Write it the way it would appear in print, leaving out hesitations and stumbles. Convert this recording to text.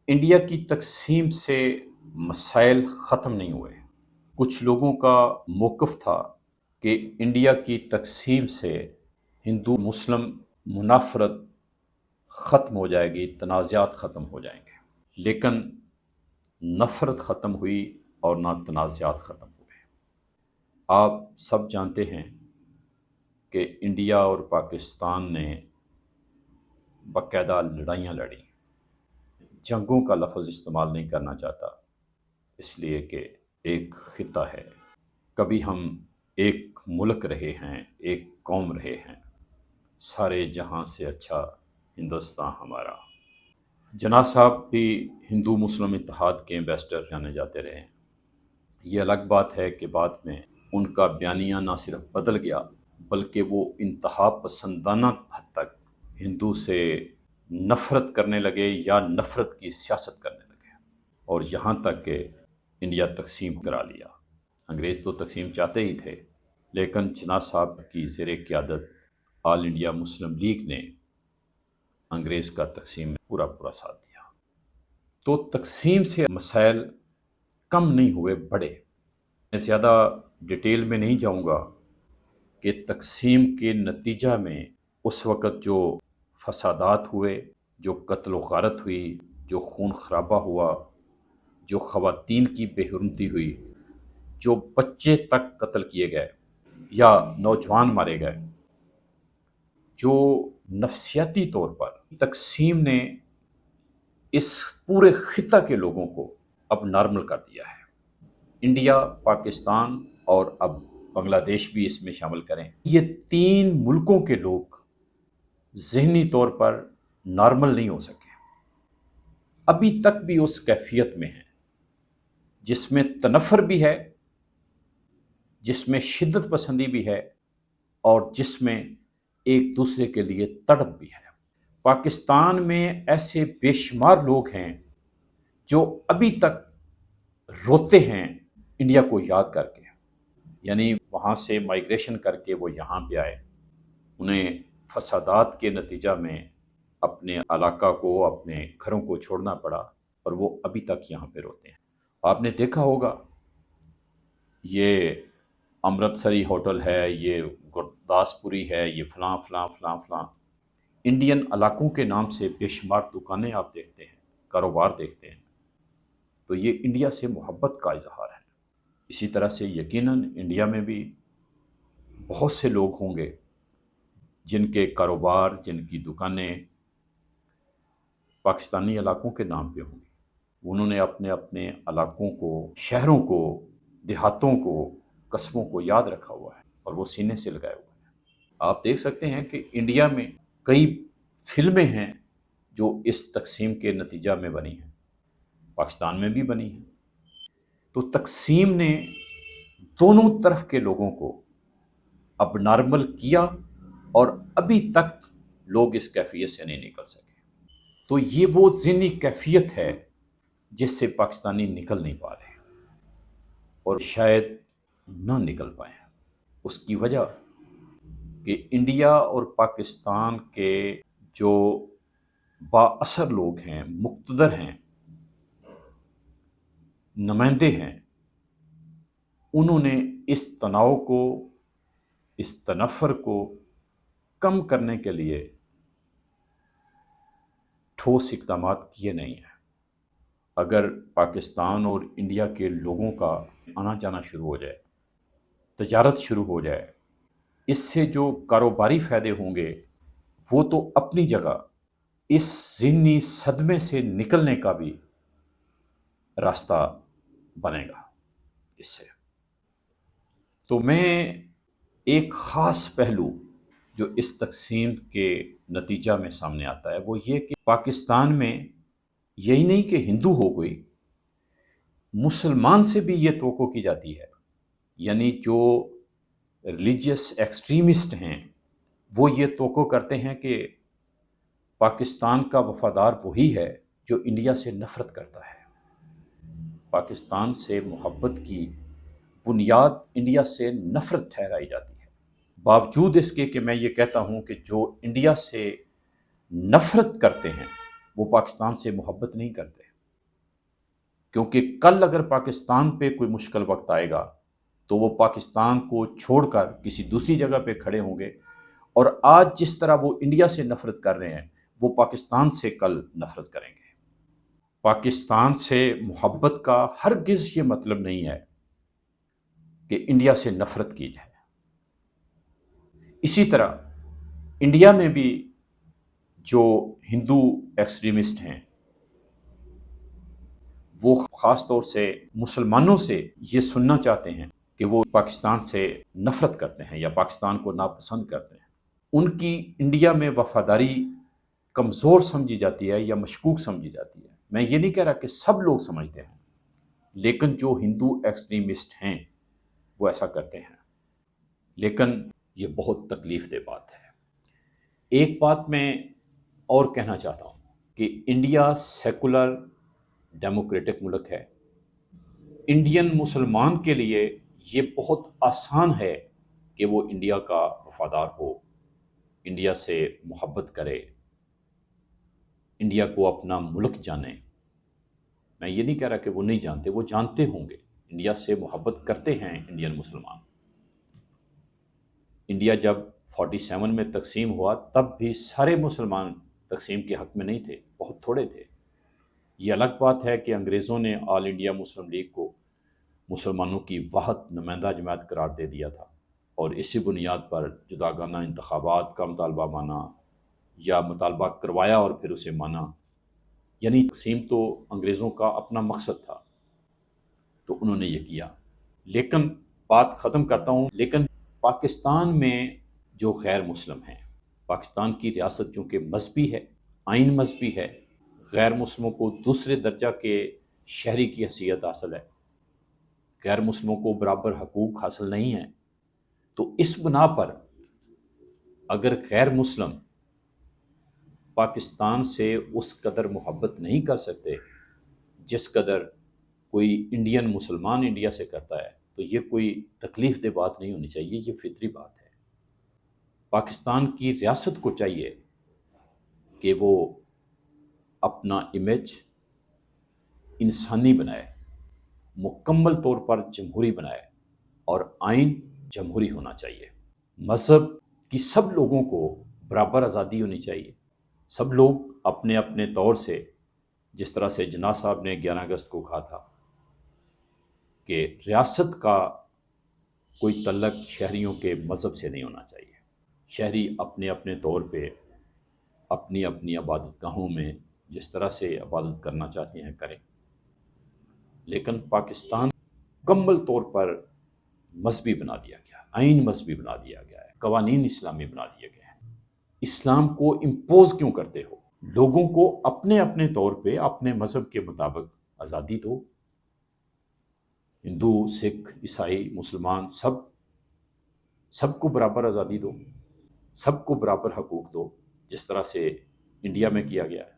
India کی تقسیم سے مسائل ختم نہیں ہوئے۔ کچھ لوگوں کا موقف تھا کہ انڈیا کی تقسیم سے ہندو مسلم منافرت ختم ہو جائے گی، تنازعات ختم ہو جائیں گے، لیکن نفرت ختم ہوئی اور نہ تنازعات ختم ہوئے۔ آپ سب جانتے ہیں کہ انڈیا اور پاکستان نے باقاعدہ لڑائیاں لڑیں۔ جنگوں کا لفظ استعمال نہیں کرنا چاہتا، اس لیے کہ ایک خطہ ہے، کبھی ہم ایک ملک رہے ہیں، ایک قوم رہے ہیں، سارے جہاں سے اچھا ہندوستان ہمارا۔ جناح صاحب بھی ہندو مسلم اتحاد کے ایمبیسڈر جانے جاتے رہے ہیں۔ یہ الگ بات ہے کہ بعد میں ان کا بیانیہ نہ صرف بدل گیا بلکہ وہ انتہا پسندانہ حد تک ہندو سے نفرت کرنے لگے یا نفرت کی سیاست کرنے لگے، اور یہاں تک کہ انڈیا تقسیم کرا لیا۔ انگریز تو تقسیم چاہتے ہی تھے، لیکن جناح صاحب کی زیر قیادت آل انڈیا مسلم لیگ نے انگریز کا تقسیم میں پورا ساتھ دیا۔ تو تقسیم سے مسائل کم نہیں ہوئے، بڑے۔ میں زیادہ ڈیٹیل میں نہیں جاؤں گا کہ تقسیم کے نتیجہ میں اس وقت جو فسادات ہوئے، جو قتل و غارت ہوئی، جو خون خرابہ ہوا، جو خواتین کی بے حرمتی ہوئی، جو بچے تک قتل کیے گئے یا نوجوان مارے گئے، جو نفسیاتی طور پر تقسیم نے اس پورے خطہ کے لوگوں کو اب نارمل کر دیا ہے۔ انڈیا، پاکستان اور اب بنگلہ دیش بھی اس میں شامل کریں، یہ تین ملکوں کے لوگ ذہنی طور پر نارمل نہیں ہو سکے، ابھی تک بھی اس کیفیت میں ہیں جس میں تنفر بھی ہے، جس میں شدت پسندی بھی ہے، اور جس میں ایک دوسرے کے لیے تڑپ بھی ہے۔ پاکستان میں ایسے بے شمار لوگ ہیں جو ابھی تک روتے ہیں انڈیا کو یاد کر کے، یعنی وہاں سے مائیگریشن کر کے وہ یہاں پہ آئے، انہیں فسادات کے نتیجہ میں اپنے علاقہ کو، اپنے گھروں کو چھوڑنا پڑا، اور وہ ابھی تک یہاں پہ روتے ہیں۔ آپ نے دیکھا ہوگا یہ امرتسری ہوٹل ہے، یہ گرداس پوری ہے، یہ فلاں فلاں فلاں فلاں انڈین علاقوں کے نام سے بے شمار دکانیں آپ دیکھتے ہیں، کاروبار دیکھتے ہیں، تو یہ انڈیا سے محبت کا اظہار ہے۔ اسی طرح سے یقیناً انڈیا میں بھی بہت سے لوگ ہوں گے جن کے کاروبار، جن کی دکانیں پاکستانی علاقوں کے نام پہ ہوں گی۔ انہوں نے اپنے اپنے علاقوں کو، شہروں کو، دیہاتوں کو، قصبوں کو یاد رکھا ہوا ہے اور وہ سینے سے لگائے ہوئے ہیں۔ آپ دیکھ سکتے ہیں کہ انڈیا میں کئی فلمیں ہیں جو اس تقسیم کے نتیجہ میں بنی ہیں، پاکستان میں بھی بنی ہیں۔ تو تقسیم نے دونوں طرف کے لوگوں کو اب نارمل کیا، اور ابھی تک لوگ اس کیفیت سے نہیں نکل سکے۔ تو یہ وہ ذہنی کیفیت ہے جس سے پاکستانی نکل نہیں پا رہے، اور شاید نہ نکل پائیں۔ اس کی وجہ کہ انڈیا اور پاکستان کے جو با اثر لوگ ہیں، مقتدر ہیں، نمائندے ہیں، انہوں نے اس تناؤ کو، اس تنفر کو کم کرنے کے لیے ٹھوس اقدامات کیے نہیں ہیں۔ اگر پاکستان اور انڈیا کے لوگوں کا آنا جانا شروع ہو جائے، تجارت شروع ہو جائے، اس سے جو کاروباری فائدے ہوں گے وہ تو اپنی جگہ اس ذہنی صدمے سے نکلنے کا بھی راستہ بنے گا اس سے۔ تو میں ایک خاص پہلو جو اس تقسیم کے نتیجہ میں سامنے آتا ہے وہ یہ کہ پاکستان میں یہی نہیں کہ ہندو ہو کوئی، مسلمان سے بھی یہ توقع کی جاتی ہے، یعنی جو ریلیجیس ایکسٹریمسٹ ہیں وہ یہ توقع کرتے ہیں کہ پاکستان کا وفادار وہی ہے جو انڈیا سے نفرت کرتا ہے۔ پاکستان سے محبت کی بنیاد انڈیا سے نفرت ٹھہرائی جاتی ہے، باوجود اس کے کہ میں یہ کہتا ہوں کہ جو انڈیا سے نفرت کرتے ہیں وہ پاکستان سے محبت نہیں کرتے۔ کیونکہ کل اگر پاکستان پہ کوئی مشکل وقت آئے گا تو وہ پاکستان کو چھوڑ کر کسی دوسری جگہ پہ کھڑے ہوں گے، اور آج جس طرح وہ انڈیا سے نفرت کر رہے ہیں وہ پاکستان سے کل نفرت کریں گے۔ پاکستان سے محبت کا ہرگز یہ مطلب نہیں ہے کہ انڈیا سے نفرت کی جائے۔ اسی طرح انڈیا میں بھی جو ہندو ایکسٹریمسٹ ہیں وہ خاص طور سے مسلمانوں سے یہ سننا چاہتے ہیں کہ وہ پاکستان سے نفرت کرتے ہیں یا پاکستان کو ناپسند کرتے ہیں۔ ان کی انڈیا میں وفاداری کمزور سمجھی جاتی ہے یا مشکوک سمجھی جاتی ہے۔ میں یہ نہیں کہہ رہا کہ سب لوگ سمجھتے ہیں، لیکن جو ہندو ایکسٹریمسٹ ہیں وہ ایسا کرتے ہیں، لیکن یہ بہت تکلیف دہ بات ہے۔ ایک بات میں اور کہنا چاہتا ہوں کہ انڈیا سیکولر ڈیموکریٹک ملک ہے۔ انڈین مسلمان کے لیے یہ بہت آسان ہے کہ وہ انڈیا کا وفادار ہو، انڈیا سے محبت کرے، انڈیا کو اپنا ملک جانے۔ میں یہ نہیں کہہ رہا کہ وہ نہیں جانتے، وہ جانتے ہوں گے، انڈیا سے محبت کرتے ہیں انڈین مسلمان۔ انڈیا جب 47 میں تقسیم ہوا تب بھی سارے مسلمان تقسیم کے حق میں نہیں تھے، بہت تھوڑے تھے۔ یہ الگ بات ہے کہ انگریزوں نے آل انڈیا مسلم لیگ کو مسلمانوں کی واحد نمائندہ جماعت قرار دے دیا تھا، اور اسی بنیاد پر جداگانہ انتخابات کا مطالبہ مانا یا مطالبہ کروایا اور پھر اسے مانا۔ یعنی تقسیم تو انگریزوں کا اپنا مقصد تھا، تو انہوں نے یہ کیا۔ لیکن بات ختم کرتا ہوں، لیکن پاکستان میں جو غیر مسلم ہیں، پاکستان کی ریاست چونکہ مذہبی ہے، آئین مذہبی ہے، غیر مسلموں کو دوسرے درجہ کے شہری کی حیثیت حاصل ہے، غیر مسلموں کو برابر حقوق حاصل نہیں ہیں۔ تو اس بنا پر اگر غیر مسلم پاکستان سے اس قدر محبت نہیں کر سکتے جس قدر کوئی انڈین مسلمان انڈیا سے کرتا ہے، تو یہ کوئی تکلیف دہ بات نہیں ہونی چاہیے، یہ فطری بات ہے۔ پاکستان کی ریاست کو چاہیے کہ وہ اپنا امیج انسانی بنائے، مکمل طور پر جمہوری بنائے، اور آئین جمہوری ہونا چاہیے۔ مذہب کی سب لوگوں کو برابر آزادی ہونی چاہیے۔ سب لوگ اپنے اپنے طور سے، جس طرح سے جناح صاحب نے 11 اگست کو کہا تھا کہ ریاست کا کوئی تعلق شہریوں کے مذہب سے نہیں ہونا چاہیے۔ شہری اپنے اپنے طور پہ اپنی اپنی عبادت گاہوں میں جس طرح سے عبادت کرنا چاہتے ہیں کریں، لیکن پاکستان مکمل طور پر مذہبی بنا دیا گیا، آئین مذہبی بنا دیا گیا ہے، قوانین اسلامی بنا دیے گئے ہیں۔ اسلام کو امپوز کیوں کرتے ہو؟ لوگوں کو اپنے اپنے طور پہ اپنے مذہب کے مطابق آزادی دو۔ ہندو، سکھ، عیسائی، مسلمان، سب کو برابر آزادی دو، سب کو برابر حقوق دو، جس طرح سے انڈیا میں کیا گیا ہے۔